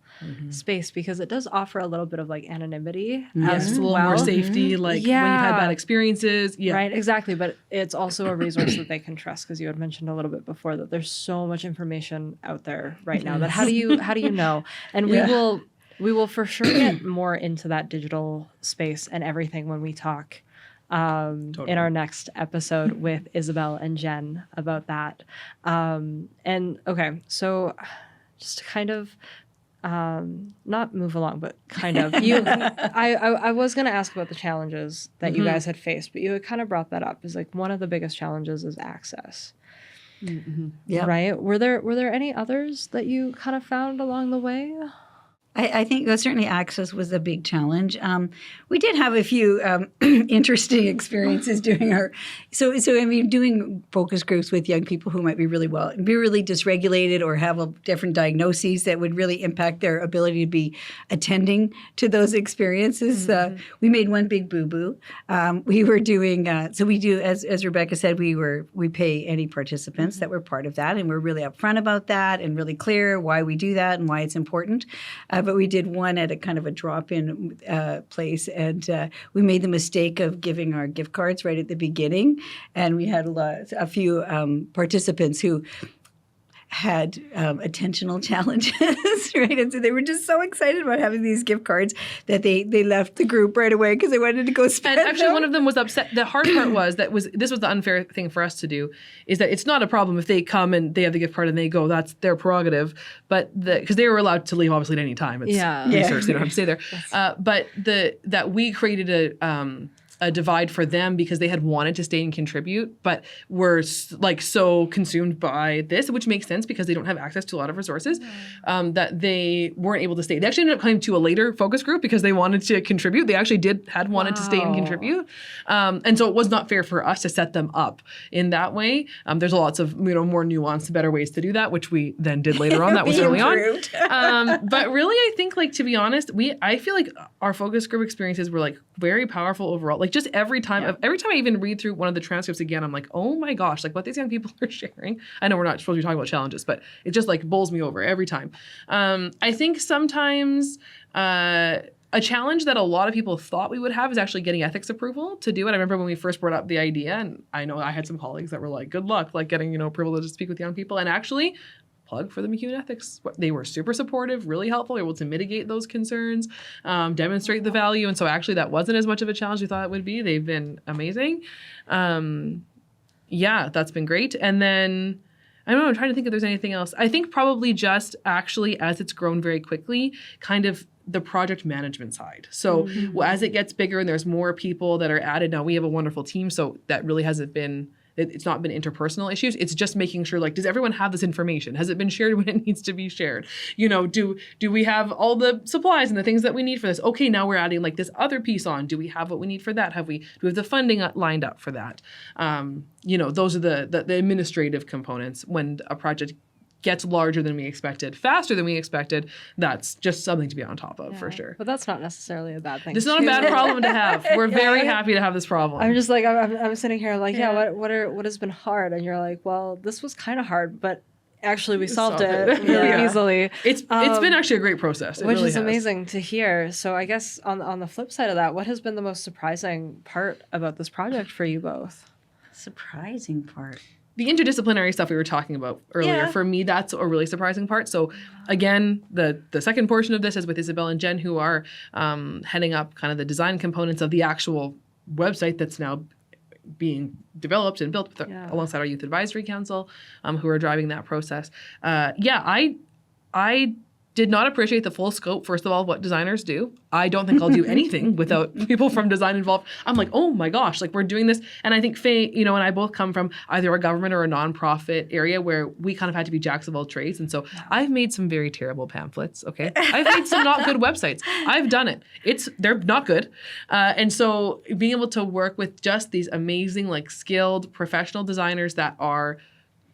[SPEAKER 1] space because it does offer a little bit of like anonymity.
[SPEAKER 3] Yes, a little more safety, like when you've had bad experiences. Yeah.
[SPEAKER 1] Right, exactly. But it's also a resource that they can trust because you had mentioned a little bit before that there's so much information out there right now that how do you know? And we will for sure get more into that digital space and everything when we talk totally. In our next episode with Isabel and Jen about that. And okay, so just to kind of not move along, but kind of. I was going to ask about the challenges that you guys had faced, but you had kind of brought that up. Is like one of the biggest challenges is access.
[SPEAKER 2] Yeah.
[SPEAKER 1] Right. Were there any others that you kind of found along the way?
[SPEAKER 2] I think certainly access was a big challenge. We did have a few interesting experiences doing doing focus groups with young people who might be really dysregulated or have different diagnoses that would really impact their ability to be attending to those experiences. We made one big boo-boo. We were doing, we do, as Rebecca said, we pay any participants that were part of that, and we're really upfront about that and really clear why we do that and why it's important. But we did one at a kind of a drop-in place, and we made the mistake of giving our gift cards right at the beginning. And we had a few participants who had attentional challenges, right? And so they were just so excited about having these gift cards that they left the group right away because they wanted to go spend
[SPEAKER 3] And actually,
[SPEAKER 2] them.
[SPEAKER 3] one of them was upset. The hard part was this was the unfair thing for us to do, is that it's not a problem if they come and they have the gift card and they go. That's their prerogative. But because they were allowed to leave, obviously, at any time. It's research; they don't have to stay there. But that we created a divide for them because they had wanted to stay and contribute, but were like so consumed by this, which makes sense because they don't have access to a lot of resources, that they weren't able to stay. They actually ended up coming to a later focus group because they wanted to contribute. They actually had wanted to stay and contribute. And so it was not fair for us to set them up in that way. There's lots of, more nuanced, better ways to do that, which we then did later on. That was early on. But really, I think, like, to be honest, I feel like our focus group experiences were like very powerful overall. Like, just every time I even read through one of the transcripts again, I'm like, oh my gosh, like what these young people are sharing. I know we're not supposed to be talking about challenges, but it just like bowls me over every time. I think sometimes a challenge that a lot of people thought we would have is actually getting ethics approval to do it. I remember when we first brought up the idea, and I know I had some colleagues that were like, good luck, like getting, approval to speak with young people. And actually, plug for the MacEwan Ethics. They were super supportive, really helpful, able to mitigate those concerns, demonstrate the value. And so actually that wasn't as much of a challenge we thought it would be. They've been amazing. That's been great. And then, I don't know, I'm trying to think if there's anything else. I think probably just actually as it's grown very quickly, kind of the project management side. So as it gets bigger and there's more people that are added, now we have a wonderful team. So that really hasn't been, it's not been interpersonal issues. It's just making sure, like, does everyone have this information? Has it been shared when it needs to be shared? Do we have all the supplies and the things that we need for this? Okay, now we're adding like this other piece on. Do we have what we need for that? Do we have the funding lined up for that? Those are the administrative components. When a project gets larger than we expected, faster than we expected, that's just something to be on top of for sure.
[SPEAKER 1] But that's not necessarily a bad thing.
[SPEAKER 3] It's not a bad problem to have. We're very happy to have this problem.
[SPEAKER 1] I'm just like, I'm sitting here like, what has been hard? And you're like, well, this was kind of hard, but actually we solved it really easily.
[SPEAKER 3] It's been actually a great process. It
[SPEAKER 1] which
[SPEAKER 3] really
[SPEAKER 1] is
[SPEAKER 3] has.
[SPEAKER 1] Amazing to hear. So I guess on the flip side of that, what has been the most surprising part about this project for you both?
[SPEAKER 2] Surprising part.
[SPEAKER 3] The interdisciplinary stuff we were talking about earlier, for me, that's a really surprising part. So again, the second portion of this is with Isabel and Jen, who are heading up kind of the design components of the actual website that's now being developed and built alongside our Youth Advisory Council, who are driving that process. I did not appreciate the full scope, first of all, what designers do. I don't think I'll do anything without people from design involved. I'm like, oh my gosh, like we're doing this. And I think Faye, and I both come from either a government or a nonprofit area where we kind of had to be jacks of all trades. And so I've made some very terrible pamphlets, okay? I've made some not good websites. I've done it. They're not good. And so being able to work with just these amazing, like skilled professional designers that are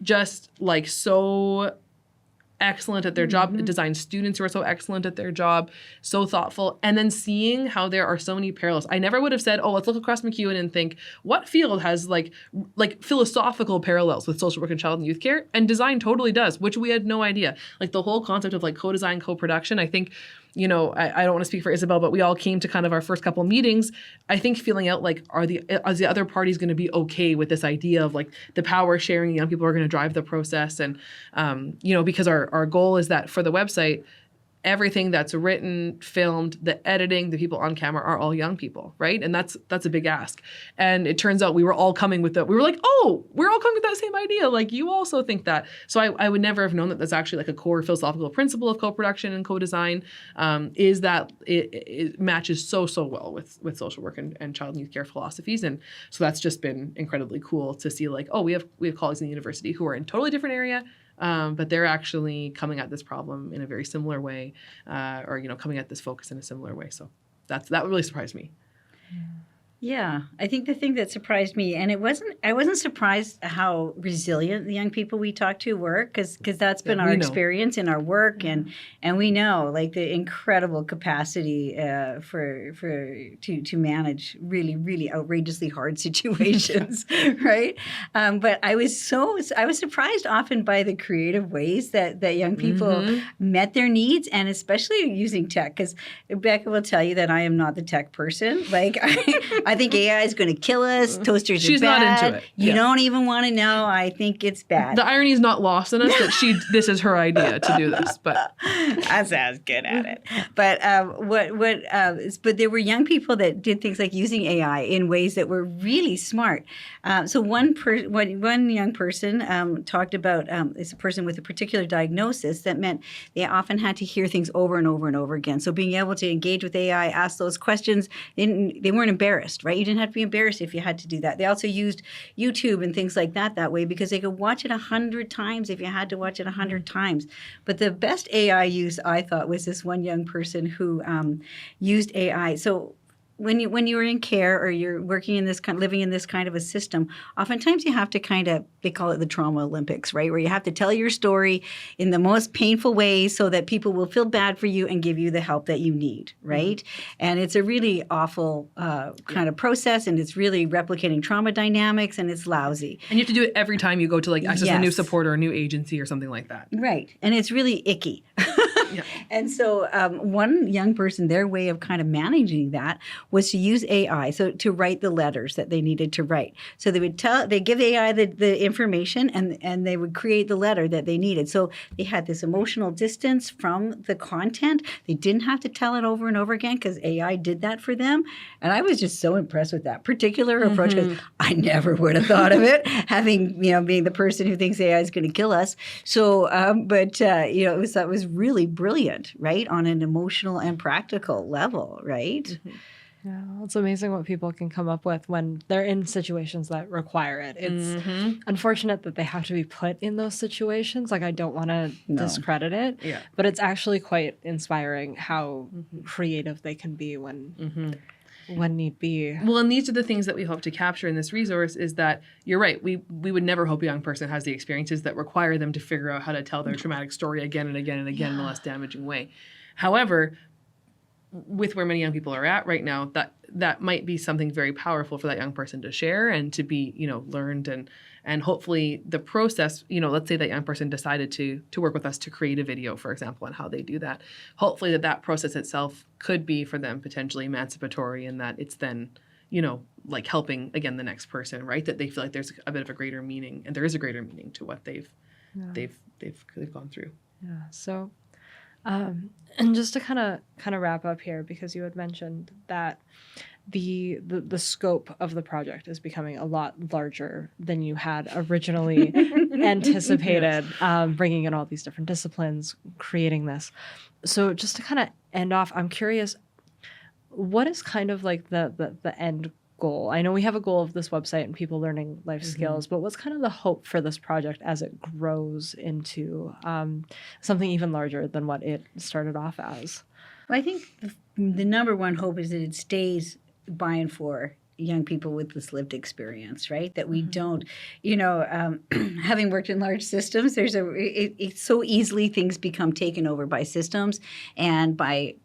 [SPEAKER 3] just like so excellent at their job, design students who are so excellent at their job, so thoughtful, and then seeing how there are so many parallels. I never would have said, let's look across MacEwan and think, what field has like philosophical parallels with social work and child and youth care? And design totally does, which we had no idea. Like the whole concept of like co-design, co-production, I think, I don't want to speak for Isabel, but we all came to kind of our first couple meetings, I think feeling out like, are the other parties going to be okay with this idea of like the power sharing, young people are going to drive the process. And, because our goal is that for the website, everything that's written, filmed, the editing, the people on camera are all young people, right? And that's a big ask. And it turns out we were all coming with we were like, we're all coming with that same idea. Like you also think that. So I would never have known that that's actually like a core philosophical principle of co-production and co-design, is that it matches so well with social work and child and youth care philosophies. And so that's just been incredibly cool to see like, we have colleagues in the university who are in a totally different area, but they're actually coming at this problem in a very similar way, or coming at this focus in a similar way. So that really surprised me.
[SPEAKER 2] Yeah, I think the thing that surprised me, and I wasn't surprised how resilient the young people we talked to were, because that's been our experience in our work, and we know like the incredible capacity to manage really, really outrageously hard situations, right? But I was surprised often by the creative ways that young people met their needs, and especially using tech, because Becca will tell you that I am not the tech person. Like I think AI is going to kill us. Toasters
[SPEAKER 3] She's
[SPEAKER 2] are bad.
[SPEAKER 3] not into it.
[SPEAKER 2] You
[SPEAKER 3] Yeah.
[SPEAKER 2] don't even want to know. I think it's bad.
[SPEAKER 3] The irony is not lost on us that this is her idea to do this, but
[SPEAKER 2] I was good at it. But but there were young people that did things like using AI in ways that were really smart. So one young person talked about it's a person with a particular diagnosis that meant they often had to hear things over and over and over again. So being able to engage with AI, ask those questions, they weren't embarrassed, right? You didn't have to be embarrassed if you had to do that. They also used YouTube and things like that way because they could watch it 100 times if you had to watch it 100 times. But the best AI use, I thought, was this one young person who used AI. So when you were in care or you're working in this living in this kind of a system, oftentimes you have to they call it the trauma Olympics, right? Where you have to tell your story in the most painful way so that people will feel bad for you and give you the help that you need, right? Mm-hmm. And it's a really awful kind of process, and it's really replicating trauma dynamics, and it's lousy.
[SPEAKER 3] And you have to do it every time you go to access a new support or a new agency or something like that.
[SPEAKER 2] Right. And it's really icky. Yeah. And so one young person, their way of kind of managing that was to use AI, so to write the letters that they needed to write. So they give AI the information, and they would create the letter that they needed. So they had this emotional distance from the content. They didn't have to tell it over and over again because AI did that for them. And I was just so impressed with that particular approach because I never would have thought of it, having being the person who thinks AI is going to kill us. So, that was really brilliant, right, on an emotional and practical level, right? Mm-hmm.
[SPEAKER 1] Yeah, it's amazing what people can come up with when they're in situations that require it. It's unfortunate that they have to be put in those situations. I don't want to discredit it, but it's actually quite inspiring how creative they can be when need be.
[SPEAKER 3] Well, and these are the things that we hope to capture in this resource is that you're right. We would never hope a young person has the experiences that require them to figure out how to tell their traumatic story again and again and again in a less damaging way. However, with where many young people are at right now, that might be something very powerful for that young person to share and to be, learned and hopefully the process, let's say that young person decided to work with us to create a video, for example, on how they do that. Hopefully that process itself could be for them potentially emancipatory and that it's then, helping again the next person, right? That they feel like there's a bit of a greater meaning, and there is a greater meaning to what they've gone through.
[SPEAKER 1] Yeah. So. And just to kind of wrap up here, because you had mentioned that the scope of the project is becoming a lot larger than you had originally anticipated, bringing in all these different disciplines, creating this. So just to kind of end off, I'm curious, what is kind of like the end goal? I know we have a goal of this website and people learning life skills, but what's kind of the hope for this project as it grows into something even larger than what it started off as?
[SPEAKER 2] Well, I think the number one hope is that it stays by and for young people with this lived experience, right? That we don't, having worked in large systems, it's so easily things become taken over by systems and by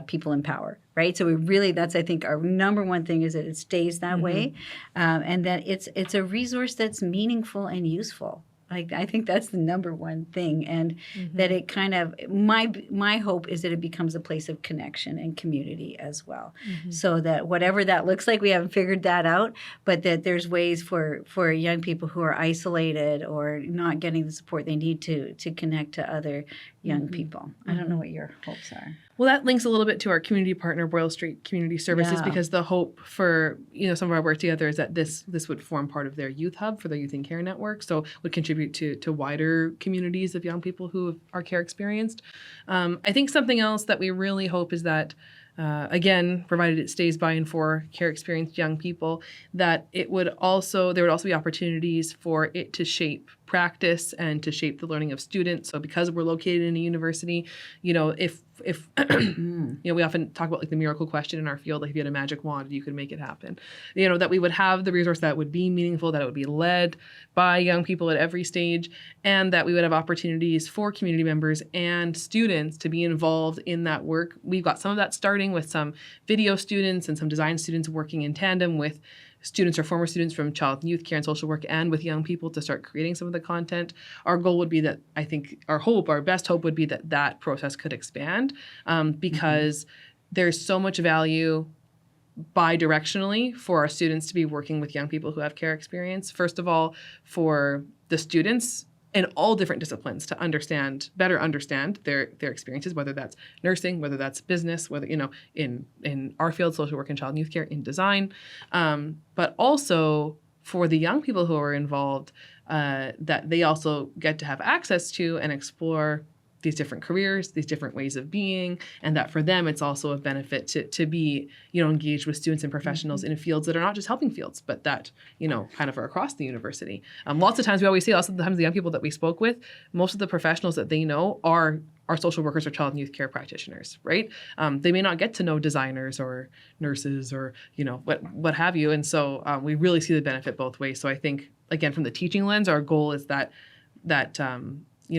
[SPEAKER 2] people in power, right? So that's, I think, our number one thing is that it stays that way, and that it's a resource that's meaningful and useful. I think that's the number one thing, and that it kind of my hope is that it becomes a place of connection and community as well. So that whatever that looks like, we haven't figured that out, but that there's ways for young people who are isolated or not getting the support they need to connect to other young people. I don't know what your hopes are.
[SPEAKER 3] Well, that links a little bit to our community partner, Boyle Street Community Services, because the hope for some of our work together is that this would form part of their youth hub for their youth and care network, so would contribute to wider communities of young people who are care experienced. I think something else that we really hope is that, again, provided it stays by and for care experienced young people, that there would also be opportunities for it to shape practice and to shape the learning of students. So because we're located in a university, if we often talk about the miracle question in our field, if you had a magic wand, you could make it happen. That we would have the resource that would be meaningful, that it would be led by young people at every stage, and that we would have opportunities for community members and students to be involved in that work. We've got some of that starting with some video students and some design students working in tandem with students or former students from child and youth care and social work and with young people to start creating some of the content. Our goal would be that, I think our best hope would be that process could expand because there's so much value bi-directionally for our students to be working with young people who have care experience. First of all, for the students in all different disciplines to better understand their experiences, whether that's nursing, whether that's business, whether, in our field, social work and child and youth care, in design, but also for the young people who are involved, that they also get to have access to and explore these different careers, these different ways of being, and that for them it's also a benefit to be, engaged with students and professionals in fields that are not just helping fields, but that, kind of are across the university. Lots of times we always see, lots of the times the young people that we spoke with, most of the professionals that they know are social workers or child and youth care practitioners, right? They may not get to know designers or nurses or, what have you. And so we really see the benefit both ways. So I think, again, from the teaching lens, our goal is that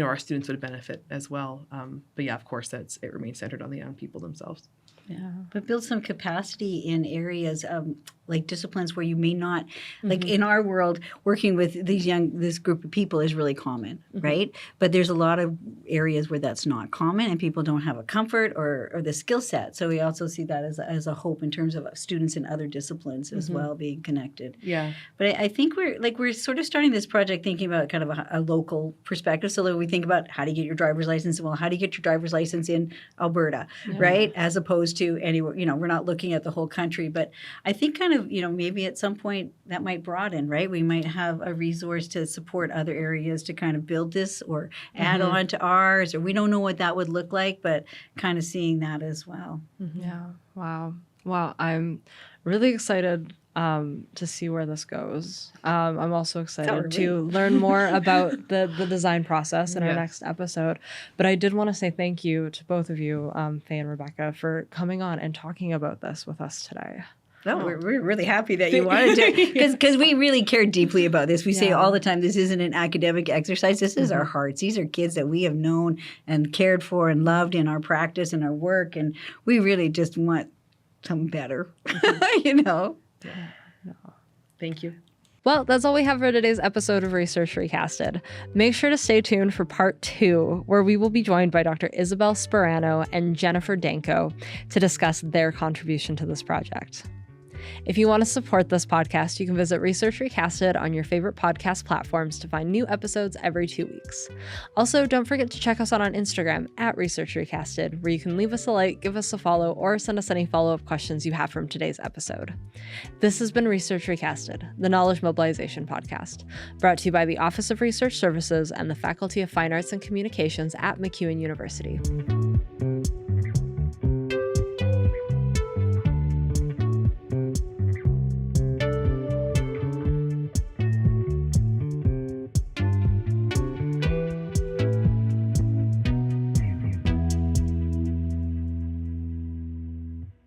[SPEAKER 3] our students would benefit as well. But yeah, of course, it remains centered on the young people themselves.
[SPEAKER 2] Yeah, but build some capacity in areas like disciplines where you may not, like in our world, working with this group of people is really common, right? But there's a lot of areas where that's not common and people don't have a comfort or the skill set. So we also see that as a hope in terms of students in other disciplines as well being connected.
[SPEAKER 3] Yeah.
[SPEAKER 2] But I think we're sort of starting this project thinking about kind of a local perspective. So that we think about how do you get your driver's license? Well, how do you get your driver's license in Alberta, right? As opposed to anywhere, we're not looking at the whole country. But I think kind of, maybe at some point that might broaden, right? We might have a resource to support other areas to kind of build this or add on to ours, or we don't know what that would look like, but kind of seeing that as well.
[SPEAKER 1] Yeah. Wow. Well, I'm really excited to see where this goes. I'm also excited to learn more about the design process in our next episode. But I did want to say thank you to both of you, Faye and Rebecca, for coming on and talking about this with us today.
[SPEAKER 2] No, we're really happy that you wanted to, because we really care deeply about this. We say all the time, this isn't an academic exercise. This is our hearts. These are kids that we have known and cared for and loved in our practice and our work, and we really just want something better,
[SPEAKER 3] Yeah. No. Thank you.
[SPEAKER 1] Well, that's all we have for today's episode of Research Recasted. Make sure to stay tuned for part 2, where we will be joined by Dr. Isabel Sperano and Jennifer Danko to discuss their contribution to this project. If you want to support this podcast, you can visit Research Recasted on your favorite podcast platforms to find new episodes every 2 weeks. Also, don't forget to check us out on Instagram at Research Recasted, where you can leave us a like, give us a follow, or send us any follow-up questions you have from today's episode. This has been Research Recasted, the Knowledge Mobilization Podcast, brought to you by the Office of Research Services and the Faculty of Fine Arts and Communications at MacEwan University.